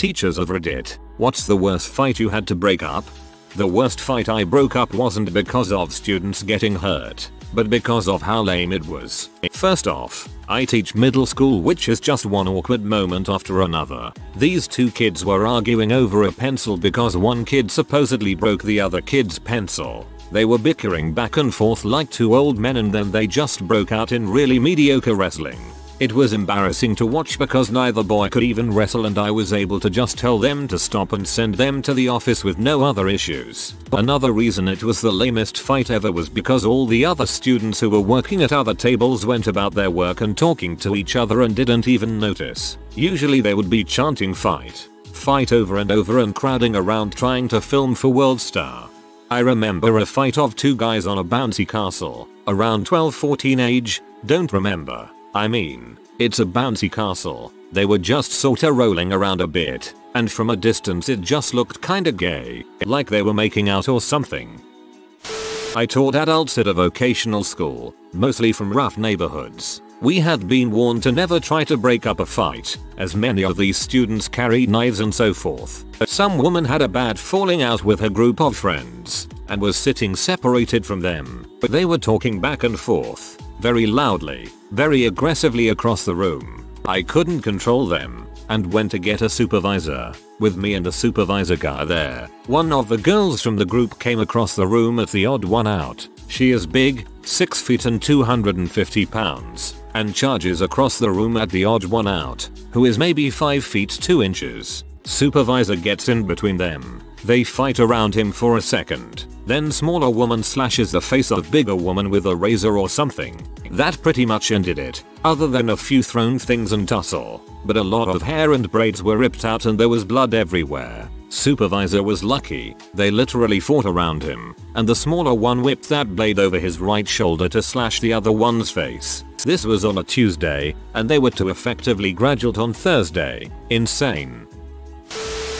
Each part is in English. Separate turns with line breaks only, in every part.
Teachers of Reddit, what's the worst fight you had to break up? The worst fight I broke up wasn't because of students getting hurt, but because of how lame it was. First off, I teach middle school, which is just one awkward moment after another. These two kids were arguing over a pencil because one kid supposedly broke the other kid's pencil. They were bickering back and forth like two old men, and then they just broke out in really mediocre wrestling. It was embarrassing to watch because neither boy could even wrestle, and I was able to just tell them to stop and send them to the office with no other issues. Another reason it was the lamest fight ever was because all the other students who were working at other tables went about their work and talking to each other and didn't even notice. Usually they would be chanting fight over and over and crowding around trying to film for World Star. I remember a fight of two guys on a bouncy castle, around 12-14 age. Don't remember. I mean, it's a bouncy castle. They were just sorta rolling around a bit, and from a distance it just looked kinda gay, like they were making out or something. I taught adults at a vocational school, mostly from rough neighborhoods. We had been warned to never try to break up a fight, as many of these students carried knives and so forth. Some woman had a bad falling out with her group of friends, and was sitting separated from them, but they were talking back and forth, very loudly, very aggressively across the room. I couldn't control them, and went to get a supervisor. With me and a supervisor guy there, one of the girls from the group came across the room at the odd one out. She is big, 6 feet and 250 pounds, and charges across the room at the odd one out, who is maybe 5 feet 2 inches. Supervisor gets in between them. They fight around him for a second. Then smaller woman slashes the face of bigger woman with a razor or something. That pretty much ended it, other than a few thrown things and tussle. But a lot of hair and braids were ripped out and there was blood everywhere. Supervisor was lucky. They literally fought around him, and the smaller one whipped that blade over his right shoulder to slash the other one's face. This was on a Tuesday, and they were to effectively graduate on Thursday. Insane.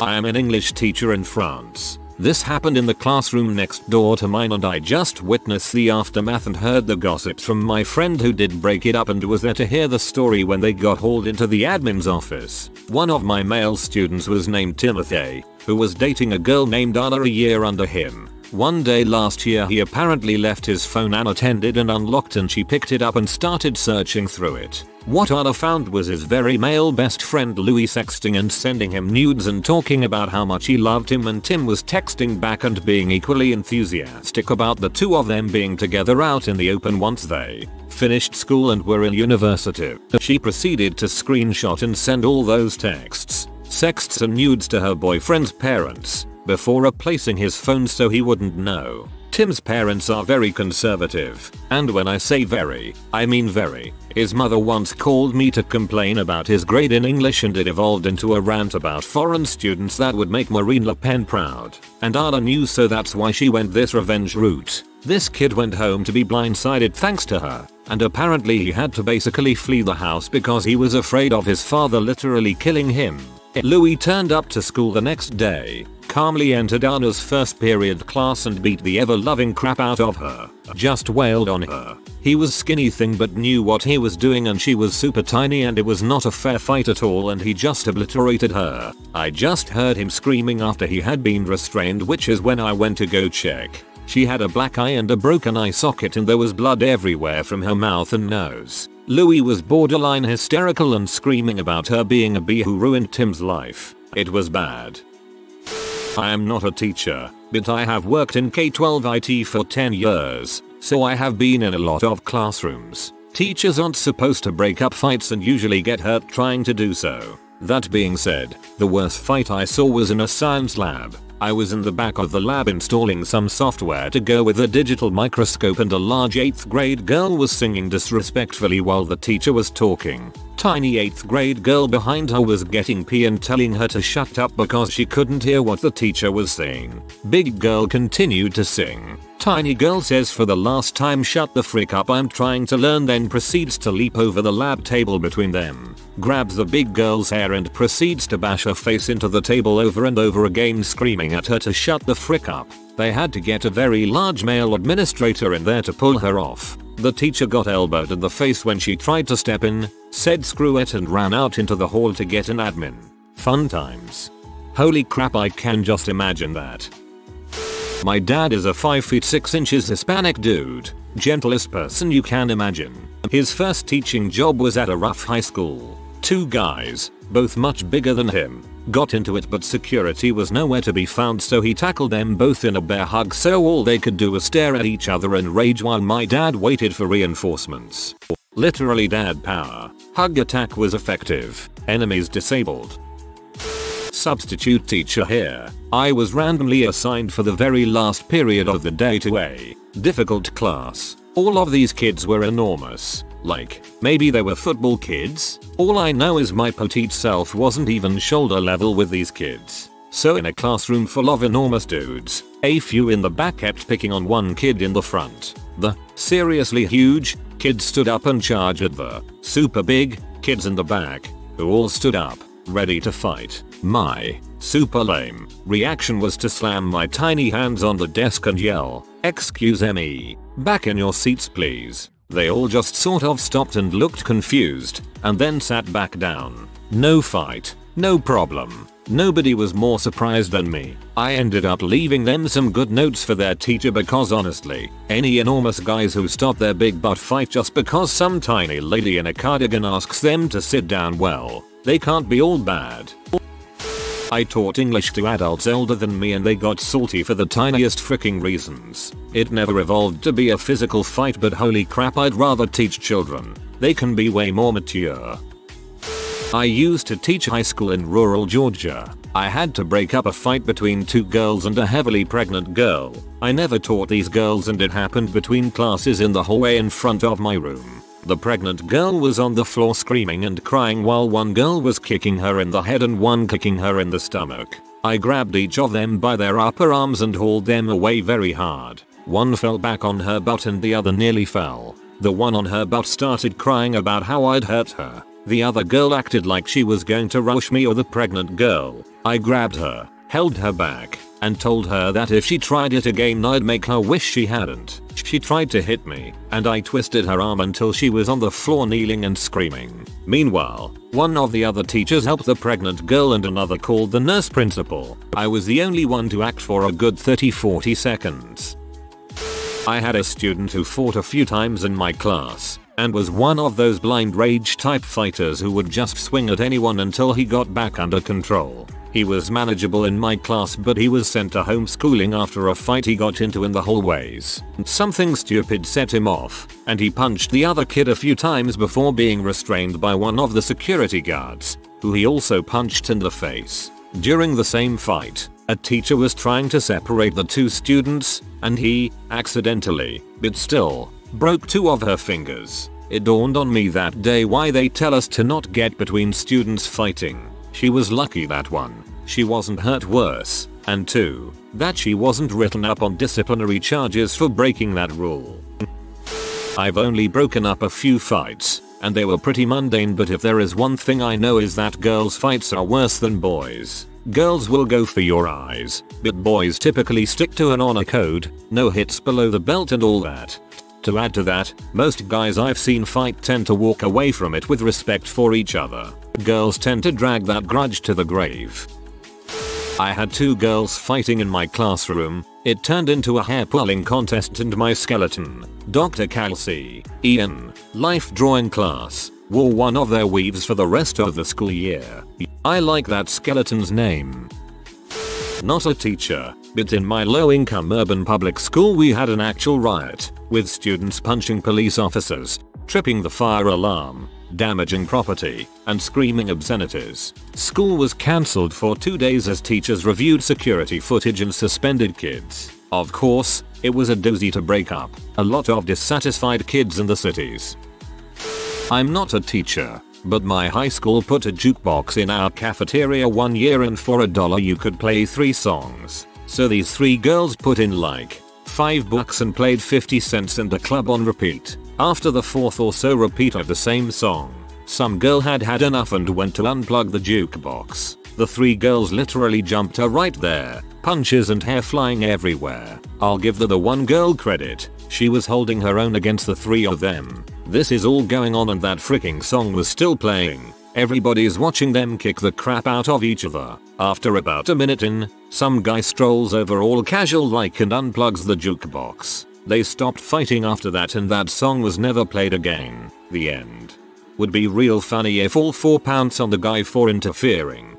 I am an English teacher in France. This happened in the classroom next door to mine, and I just witnessed the aftermath and heard the gossips from my friend who did break it up and was there to hear the story when they got hauled into the admin's office. One of my male students was named Timothy, who was dating a girl named Anna a year under him. One day last year he apparently left his phone unattended and unlocked, and she picked it up and started searching through it. What Anna found was his very male best friend Louis sexting and sending him nudes and talking about how much he loved him, and Tim was texting back and being equally enthusiastic about the two of them being together out in the open once they finished school and were in university. She proceeded to screenshot and send all those texts, sexts and nudes to her boyfriend's parents before replacing his phone so he wouldn't know. Tim's parents are very conservative, and when I say very, I mean very. His mother once called me to complain about his grade in English, and it evolved into a rant about foreign students that would make Marine Le Pen proud. And Anna knew, so that's why she went this revenge route. This kid went home to be blindsided thanks to her, and apparently he had to basically flee the house because he was afraid of his father literally killing him. Louis turned up to school the next day, calmly entered Anna's first period class and beat the ever-loving crap out of her. Just wailed on her. He was skinny thing but knew what he was doing, and she was super tiny, and it was not a fair fight at all, and he just obliterated her. I just heard him screaming after he had been restrained, which is when I went to go check. She had a black eye and a broken eye socket, and there was blood everywhere from her mouth and nose. Louis was borderline hysterical and screaming about her being a bee who ruined Tim's life. It was bad. I am not a teacher, but I have worked in K-12 IT for 10 years, so I have been in a lot of classrooms. Teachers aren't supposed to break up fights and usually get hurt trying to do so. That being said, the worst fight I saw was in a science lab. I was in the back of the lab installing some software to go with a digital microscope, and a large 8th grade girl was singing disrespectfully while the teacher was talking. Tiny 8th grade girl behind her was getting pee and telling her to shut up because she couldn't hear what the teacher was saying. Big girl continued to sing. Tiny girl says for the last time, "Shut the frick up, I'm trying to learn," then proceeds to leap over the lab table between them, grabs the big girl's hair and proceeds to bash her face into the table over and over again, screaming at her to shut the frick up. They had to get a very large male administrator in there to pull her off. The teacher got elbowed in the face when she tried to step in, said screw it and ran out into the hall to get an admin. Fun times. Holy crap, I can just imagine that. My dad is a 5 feet 6 inches Hispanic dude, gentlest person you can imagine. His first teaching job was at a rough high school. Two guys, both much bigger than him, got into it, but security was nowhere to be found, so he tackled them both in a bear hug, so all they could do was stare at each other and rage while my dad waited for reinforcements. Literally dad power. Hug attack was effective. Enemies disabled. Substitute teacher here. I was randomly assigned for the very last period of the day to a difficult class. All of these kids were enormous. Like, maybe they were football kids? All I know is my petite self wasn't even shoulder level with these kids. So in a classroom full of enormous dudes, a few in the back kept picking on one kid in the front. The seriously huge kid stood up and charged at the super big kids in the back, who all stood up, ready to fight. My super lame reaction was to slam my tiny hands on the desk and yell, "Excuse me, back in your seats please." They all just sort of stopped and looked confused, and then sat back down. No fight, no problem. Nobody was more surprised than me. I ended up leaving them some good notes for their teacher because honestly, any enormous guys who stop their big butt fight just because some tiny lady in a cardigan asks them to sit down, well, they can't be all bad. I taught English to adults older than me and they got salty for the tiniest freaking reasons. It never evolved to be a physical fight, but holy crap, I'd rather teach children. They can be way more mature. I used to teach high school in rural Georgia. I had to break up a fight between two girls and a heavily pregnant girl. I never taught these girls and it happened between classes in the hallway in front of my room. The pregnant girl was on the floor screaming and crying while one girl was kicking her in the head and one kicking her in the stomach. I grabbed each of them by their upper arms and hauled them away very hard. One fell back on her butt and the other nearly fell. The one on her butt started crying about how I'd hurt her. The other girl acted like she was going to rush me or the pregnant girl. I grabbed her, held her back, and told her that if she tried it again I'd make her wish she hadn't. She tried to hit me, and I twisted her arm until she was on the floor kneeling and screaming. Meanwhile, one of the other teachers helped the pregnant girl and another called the nurse principal. I was the only one to act for a good 30-40 seconds. I had a student who fought a few times in my class, and was one of those blind rage type fighters who would just swing at anyone until he got back under control. He was manageable in my class, but he was sent to homeschooling after a fight he got into in the hallways. Something stupid set him off, and he punched the other kid a few times before being restrained by one of the security guards, who he also punched in the face. During the same fight, a teacher was trying to separate the two students, and he, accidentally, but still, broke two of her fingers. It dawned on me that day why they tell us to not get between students fighting. She was lucky that one, she wasn't hurt worse, and 2, that she wasn't written up on disciplinary charges for breaking that rule. I've only broken up a few fights, and they were pretty mundane, but if there is one thing I know is that girls' fights are worse than boys. Girls will go for your eyes, but boys typically stick to an honor code, no hits below the belt and all that. To add to that, most guys I've seen fight tend to walk away from it with respect for each other. Girls tend to drag that grudge to the grave. I had two girls fighting in my classroom. It turned into a hair pulling contest and my skeleton, Dr. Kelsey, Ian, life drawing class, wore one of their weaves for the rest of the school year. I like that skeleton's name. Not a teacher, but in my low-income urban public school we had an actual riot, with students punching police officers, tripping the fire alarm, damaging property, and screaming obscenities. School was cancelled for 2 days as teachers reviewed security footage and suspended kids. Of course, it was a doozy to break up a lot of dissatisfied kids in the cities. I'm not a teacher, but my high school put a jukebox in our cafeteria one year and for $1 you could play 3 songs. So these 3 girls put in like $5 and played 50 cents in the club on repeat. After the 4th or so repeat of the same song, some girl had had enough and went to unplug the jukebox. The 3 girls literally jumped her right there, punches and hair flying everywhere. I'll give the one girl credit, she was holding her own against the 3 of them. This is all going on and that freaking song was still playing. Everybody's watching them kick the crap out of each other. After about a minute in, some guy strolls over all casual like and unplugs the jukebox. They stopped fighting after that and that song was never played again. The end. Would be real funny if all 4 pounds on the guy for interfering.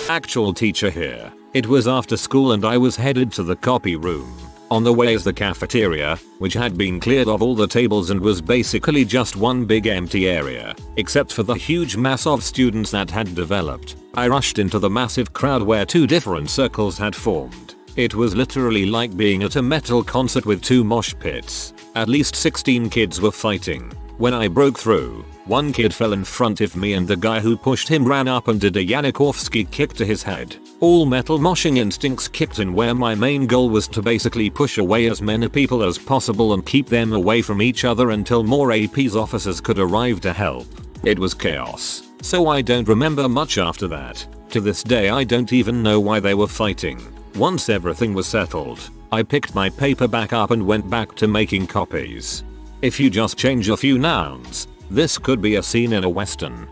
Actual teacher here. It was after school and I was headed to the copy room. On the way is the cafeteria, which had been cleared of all the tables and was basically just one big empty area, except for the huge mass of students that had developed. I rushed into the massive crowd where 2 different circles had formed. It was literally like being at a metal concert with 2 mosh pits. At least 16 kids were fighting. When I broke through, one kid fell in front of me and the guy who pushed him ran up and did a Yanikovsky kick to his head. All metal moshing instincts kicked in where my main goal was to basically push away as many people as possible and keep them away from each other until more AP's officers could arrive to help. It was chaos, so I don't remember much after that. To this day I don't even know why they were fighting. Once everything was settled, I picked my paper back up and went back to making copies. If you just change a few nouns, this could be a scene in a western.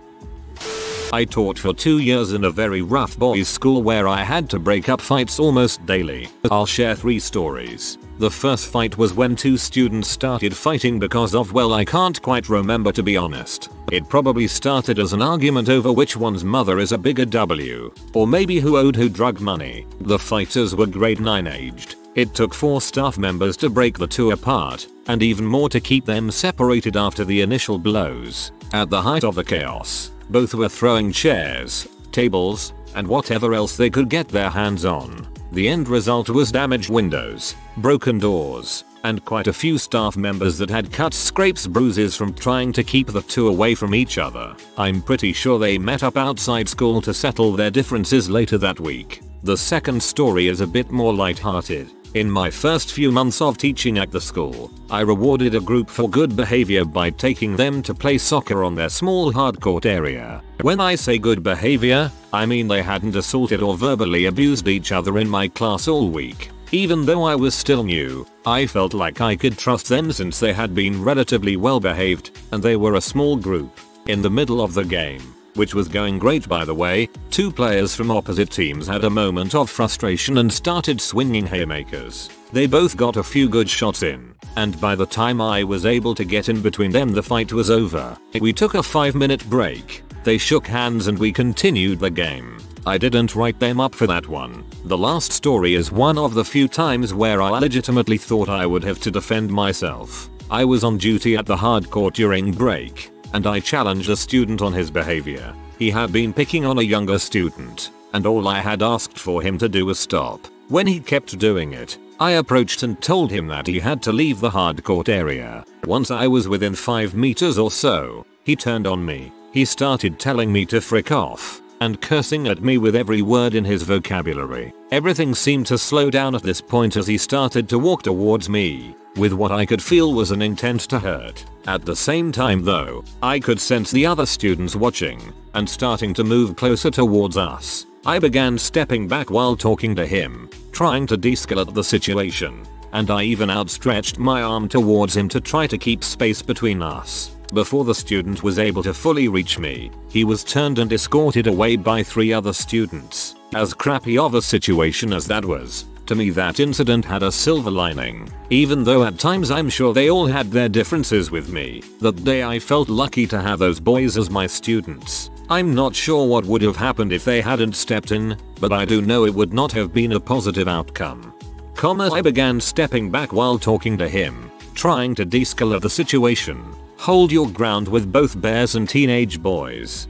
I taught for 2 years in a very rough boys' school where I had to break up fights almost daily. I'll share 3 stories. The first fight was when 2 students started fighting because of, well, I can't quite remember to be honest. It probably started as an argument over which one's mother is a bigger W, or maybe who owed who drug money. The fighters were grade 9 aged. It took 4 staff members to break the 2 apart, and even more to keep them separated after the initial blows. At the height of the chaos, both were throwing chairs, tables, and whatever else they could get their hands on. The end result was damaged windows, broken doors, and quite a few staff members that had cuts, scrapes, bruises from trying to keep the 2 away from each other. I'm pretty sure they met up outside school to settle their differences later that week. The second story is a bit more lighthearted. In my first few months of teaching at the school, I rewarded a group for good behavior by taking them to play soccer on their small hardcourt area. When I say good behavior, I mean they hadn't assaulted or verbally abused each other in my class all week. Even though I was still new, I felt like I could trust them since they had been relatively well behaved, and they were a small group. In the middle of the game, which was going great by the way, 2 players from opposite teams had a moment of frustration and started swinging haymakers. They both got a few good shots in, and by the time I was able to get in between them the fight was over. We took a 5-minute break, they shook hands and we continued the game. I didn't write them up for that one. The last story is one of the few times where I legitimately thought I would have to defend myself. I was on duty at the hardcourt during break, and I challenged a student on his behavior. He had been picking on a younger student, and all I had asked for him to do was stop. When he kept doing it, I approached and told him that he had to leave the hardcourt area. Once I was within 5 meters or so, he turned on me. He started telling me to frick off, and cursing at me with every word in his vocabulary. Everything seemed to slow down at this point as he started to walk towards me, with what I could feel was an intent to hurt. At the same time though, I could sense the other students watching, and starting to move closer towards us. I began stepping back while talking to him, trying to de-escalate the situation, and I even outstretched my arm towards him to try to keep space between us. Before the student was able to fully reach me, he was turned and escorted away by 3 other students. As crappy of a situation as that was, to me that incident had a silver lining. Even though at times I'm sure they all had their differences with me, that day I felt lucky to have those boys as my students. I'm not sure what would have happened if they hadn't stepped in, but I do know it would not have been a positive outcome. I began stepping back while talking to him, trying to de-escalate the situation. Hold your ground with both bears and teenage boys.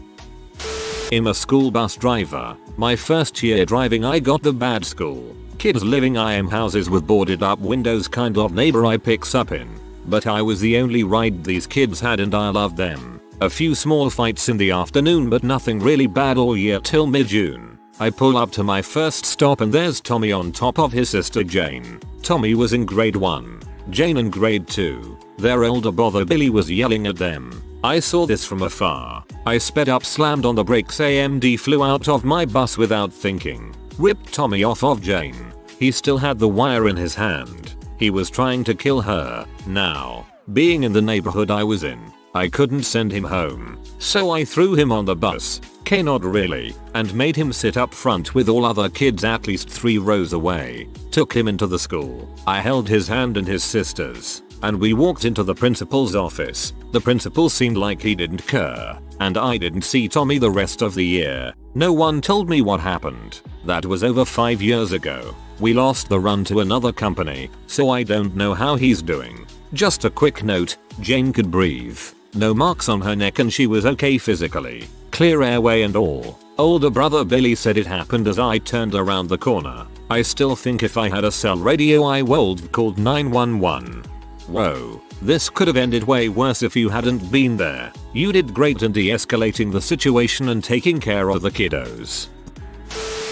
I'm a school bus driver. My first year driving I got the bad school. Kids living in houses with boarded up windows kind of neighbor I picks up in. But I was the only ride these kids had and I loved them. A few small fights in the afternoon but nothing really bad all year till mid-June. I pull up to my first stop and there's Tommy on top of his sister Jane. Tommy was in grade 1. Jane in grade 2. Their older brother Billy was yelling at them. I saw this from afar. I sped up, slammed on the brakes, AMD flew out of my bus without thinking. Ripped Tommy off of Jane. He still had the wire in his hand. He was trying to kill her. Now, being in the neighborhood I was in, I couldn't send him home, so I threw him on the bus, not really, and made him sit up front with all other kids at least 3 rows away. Took him into the school. I held his hand and his sister's, and we walked into the principal's office. The principal seemed like he didn't care, and I didn't see Tommy the rest of the year. No one told me what happened. That was over 5 years ago. We lost the run to another company, so I don't know how he's doing. Just a quick note, Jane could breathe. No marks on her neck and she was okay physically. Clear airway and all. Older brother Billy said it happened as I turned around the corner. I still think if I had a cell radio I would've called 911. Whoa, this could have ended way worse if you hadn't been there. You did great in de-escalating the situation and taking care of the kiddos.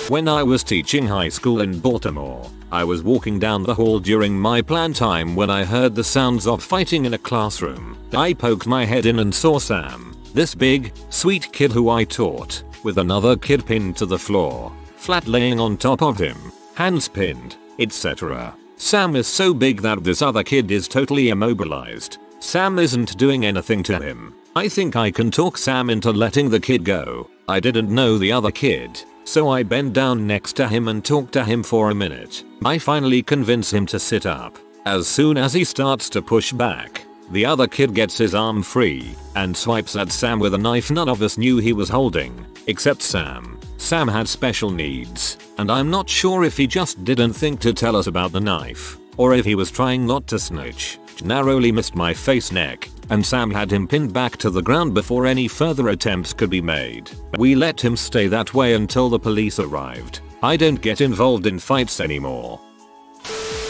When I was teaching high school in Baltimore, I was walking down the hall during my plan time when I heard the sounds of fighting in a classroom. I poked my head in and saw Sam, this big, sweet kid who I taught, with another kid pinned to the floor, flat laying on top of him, hands pinned, etc. Sam is so big that this other kid is totally immobilized. Sam isn't doing anything to him. I think I can talk Sam into letting the kid go. I didn't know the other kid, so I bend down next to him and talk to him for a minute. I finally convince him to sit up. As soon as he starts to push back, the other kid gets his arm free and swipes at Sam with a knife none of us knew he was holding, except Sam. Sam had special needs, and I'm not sure if he just didn't think to tell us about the knife, or if he was trying not to snitch. Narrowly missed my face neck, and Sam had him pinned back to the ground before any further attempts could be made. We let him stay that way until the police arrived. I don't get involved in fights anymore.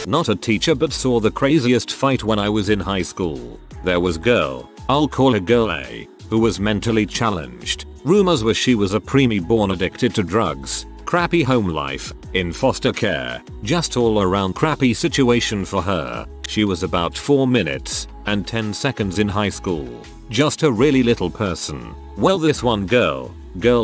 Not a teacher but saw the craziest fight when I was in high school. There was girl, I'll call her girl A, who was mentally challenged. Rumors were she was a preemie born addicted to drugs, crappy home life, in foster care, just all around crappy situation for her. She was about 4 minutes and 10 seconds in high school. Just a really little person. Well, this one girl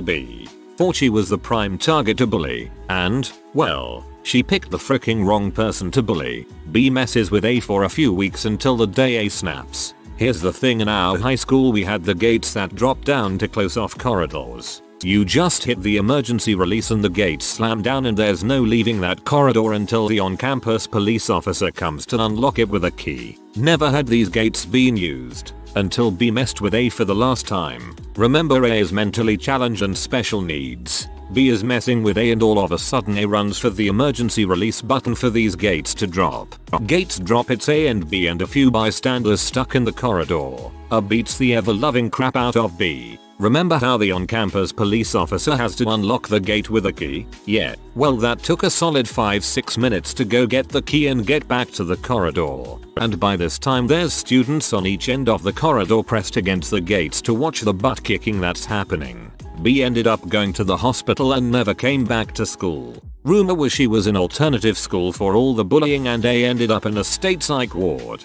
B, thought she was the prime target to bully, and, well, she picked the fricking wrong person to bully. B messes with A for a few weeks until the day A snaps. Here's the thing, in our high school we had the gates that drop down to close off corridors. You just hit the emergency release and the gates slam down and there's no leaving that corridor until the on-campus police officer comes to unlock it with a key. Never had these gates been used until B messed with A for the last time. Remember, A is mentally challenged and special needs. B is messing with A and all of a sudden A runs for the emergency release button for these gates to drop. Gates drop, it's A and B and a few bystanders stuck in the corridor. A beats the ever-loving crap out of B. Remember how the on-campus police officer has to unlock the gate with a key? Yeah, well that took a solid 5-6 minutes to go get the key and get back to the corridor. And by this time there's students on each end of the corridor pressed against the gates to watch the butt kicking that's happening. B ended up going to the hospital and never came back to school. Rumor was she was in alternative school for all the bullying and A ended up in a state psych ward.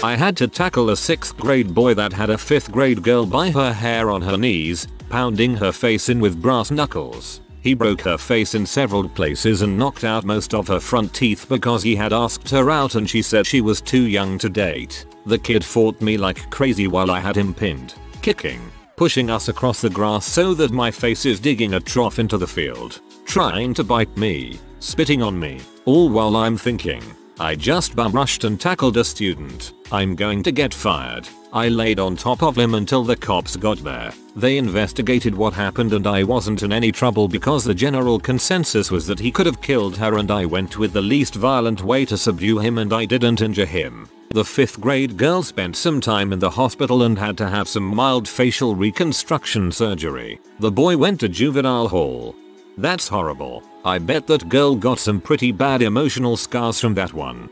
I had to tackle a 6th grade boy that had a 5th grade girl by her hair on her knees, pounding her face in with brass knuckles. He broke her face in several places and knocked out most of her front teeth because he had asked her out and she said she was too young to date. The kid fought me like crazy while I had him pinned, kicking, pushing us across the grass so that my face is digging a trough into the field, trying to bite me, spitting on me, all while I'm thinking, I just bum rushed and tackled a student. I'm going to get fired. I laid on top of him until the cops got there. They investigated what happened and I wasn't in any trouble because the general consensus was that he could have killed her and I went with the least violent way to subdue him and I didn't injure him. The 5th grade girl spent some time in the hospital and had to have some mild facial reconstruction surgery. The boy went to juvenile hall. That's horrible. I bet that girl got some pretty bad emotional scars from that one.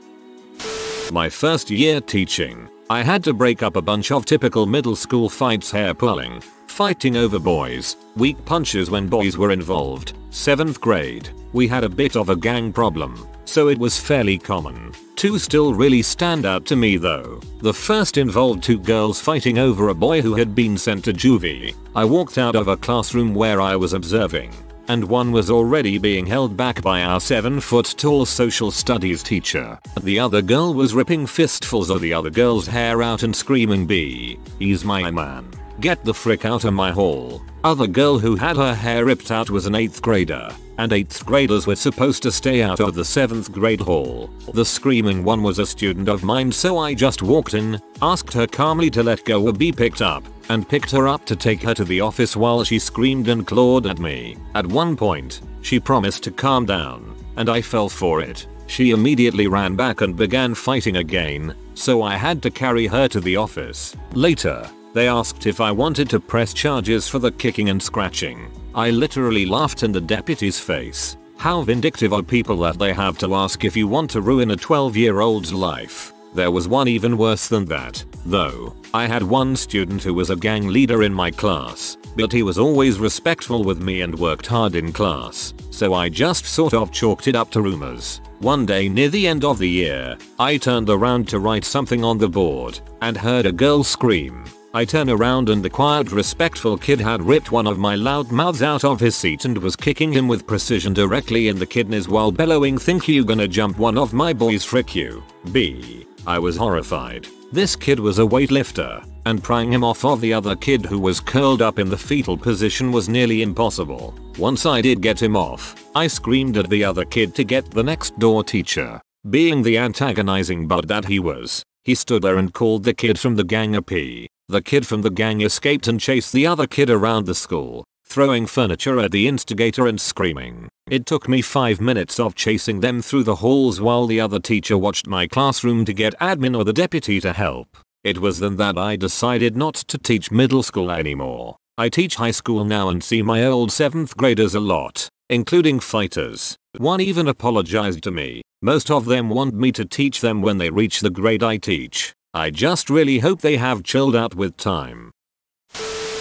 My first year teaching, I had to break up a bunch of typical middle school fights: hair pulling, fighting over boys, weak punches when boys were involved. 7th grade, we had a bit of a gang problem, so it was fairly common. 2 still really stand out to me though. The first involved 2 girls fighting over a boy who had been sent to juvie. I walked out of a classroom where I was observing. and one was already being held back by our 7-foot-tall social studies teacher. The other girl was ripping fistfuls of the other girl's hair out and screaming, "He's my man. Get the frick out of my hall." Other girl who had her hair ripped out was an 8th grader, and 8th graders were supposed to stay out of the 7th grade hall. The screaming one was a student of mine, so I just walked in, asked her calmly to let go or be picked up, and picked her up to take her to the office while she screamed and clawed at me. At one point, she promised to calm down, and I fell for it. She immediately ran back and began fighting again, so I had to carry her to the office. Later, they asked if I wanted to press charges for the kicking and scratching. I literally laughed in the deputy's face. How vindictive are people that they have to ask if you want to ruin a 12-year-old's life. There was one even worse than that, though. I had one student who was a gang leader in my class, but he was always respectful with me and worked hard in class, so I just sort of chalked it up to rumors. One day near the end of the year, I turned around to write something on the board, and heard a girl scream. I turn around and the quiet, respectful kid had ripped one of my loud mouths out of his seat and was kicking him with precision directly in the kidneys while bellowing, "Think you gonna jump one of my boys, frick you, B." I was horrified. This kid was a weightlifter, and prying him off of the other kid who was curled up in the fetal position was nearly impossible. Once I did get him off, I screamed at the other kid to get the next door teacher. Being the antagonizing bud that he was, he stood there and called the kid from the gang a P. The kid from the gang escaped and chased the other kid around the school, throwing furniture at the instigator and screaming. It took me 5 minutes of chasing them through the halls while the other teacher watched my classroom to get admin or the deputy to help. It was then that I decided not to teach middle school anymore. I teach high school now and see my old 7th graders a lot, including fighters. One even apologized to me. Most of them want me to teach them when they reach the grade I teach. I just really hope they have chilled out with time.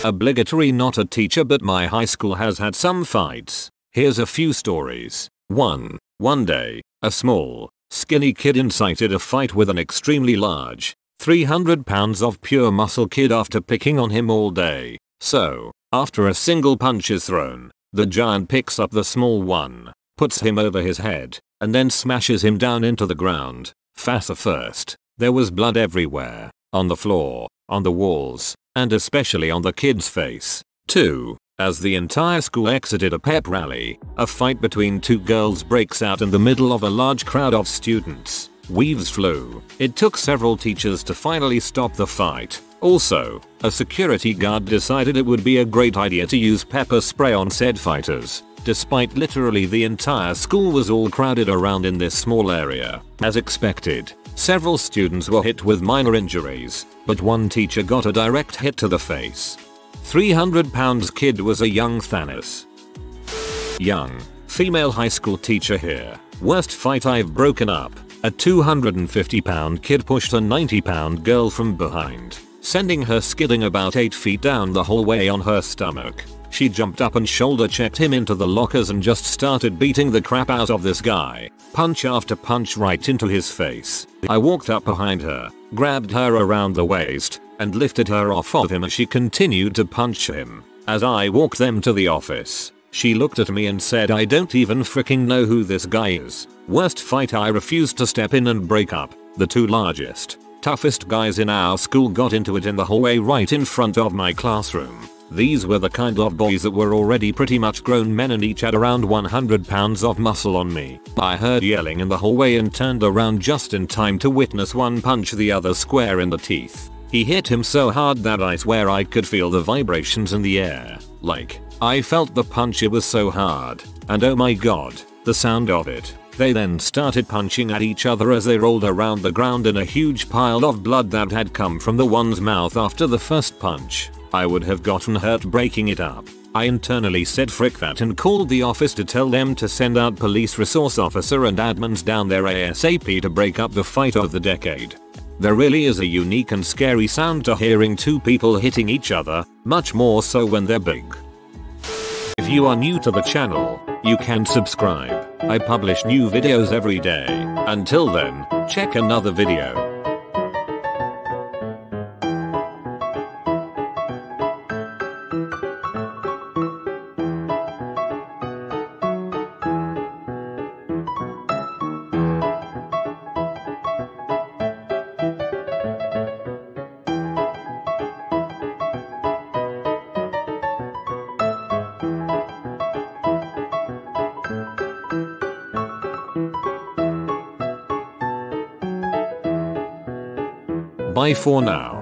Obligatory, not a teacher, but my high school has had some fights. Here's a few stories. 1. One day, a small, skinny kid incited a fight with an extremely large, 300 pounds of pure muscle kid after picking on him all day. So, after a single punch is thrown, the giant picks up the small one, puts him over his head, and then smashes him down into the ground, face first. There was blood everywhere, on the floor, on the walls, and especially on the kid's face. 2. As the entire school exited a pep rally, a fight between two girls breaks out in the middle of a large crowd of students. Weaves flew. It took several teachers to finally stop the fight. Also, a security guard decided it would be a great idea to use pepper spray on said fighters, despite literally the entire school was all crowded around in this small area. As expected, several students were hit with minor injuries, but one teacher got a direct hit to the face. 300 pounds kid was a young Thanos. Young, female high school teacher here. Worst fight I've broken up. A 250 pound kid pushed a 90 pound girl from behind, sending her skidding about 8 feet down the hallway on her stomach. She jumped up and shoulder checked him into the lockers and just started beating the crap out of this guy. Punch after punch right into his face. I walked up behind her, grabbed her around the waist, and lifted her off of him as she continued to punch him. As I walked them to the office, she looked at me and said, "I don't even freaking know who this guy is." Worst fight, I refused to step in and break up. The two largest, toughest guys in our school got into it in the hallway right in front of my classroom. These were the kind of boys that were already pretty much grown men and each had around 100 pounds of muscle on me. I heard yelling in the hallway and turned around just in time to witness one punch the other square in the teeth. He hit him so hard that I swear I could feel the vibrations in the air. Like, I felt the punch, it was so hard. And oh my god, the sound of it. They then started punching at each other as they rolled around the ground in a huge pile of blood that had come from the one's mouth after the first punch. I would have gotten hurt breaking it up. I internally said frick that and called the office to tell them to send out police resource officer and admins down there ASAP to break up the fight of the decade. There really is a unique and scary sound to hearing two people hitting each other, much more so when they're big. If you are new to the channel, you can subscribe. I publish new videos every day. Until then, check another video. Bye for now.